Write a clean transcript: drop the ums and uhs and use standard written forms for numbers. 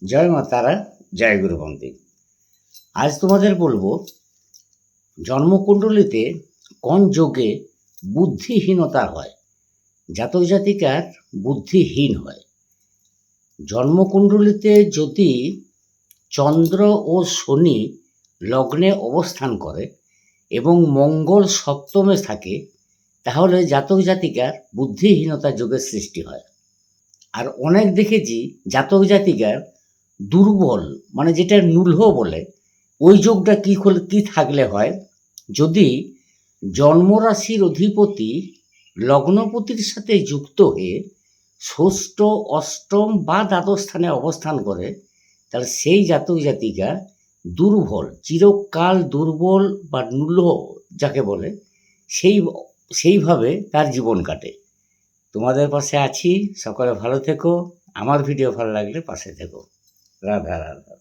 জয় মা তারা, জয় গুরুবন্দী। আজ তোমাদের বলবো জন্মকুণ্ডলিতে কোন যোগে বুদ্ধিহীনতা হয়, জাতক জাতিকার বুদ্ধিহীন হয়। জন্মকুণ্ডলিতে যদি চন্দ্র ও শনি লগ্নে অবস্থান করে এবং মঙ্গল সপ্তমে থাকে, তাহলে জাতক জাতিকার বুদ্ধিহীনতা যোগের সৃষ্টি হয়। আর অনেক দেখেছি জাতক জাতিকার দুর্বল, মানে যেটা নূল্য বলে, ওই যোগটা কি থাকলে হয়, যদি জন্মরাশির অধিপতি লগ্নপতির সাথে যুক্ত হয়ে ষষ্ঠ, অষ্টম বা দ্বাদশ স্থানে অবস্থান করে, তাহলে সেই জাতক জাতিকা দুর্বল, চিরকাল দুর্বল বা নূল্য যাকে বলে, সেইভাবে তার জীবন কাটে। তোমাদের পাশে আছি, সকলে ভালো থেকো। আমার ভিডিও ভালো লাগলে পাশে থেকো। রাধা রাধা।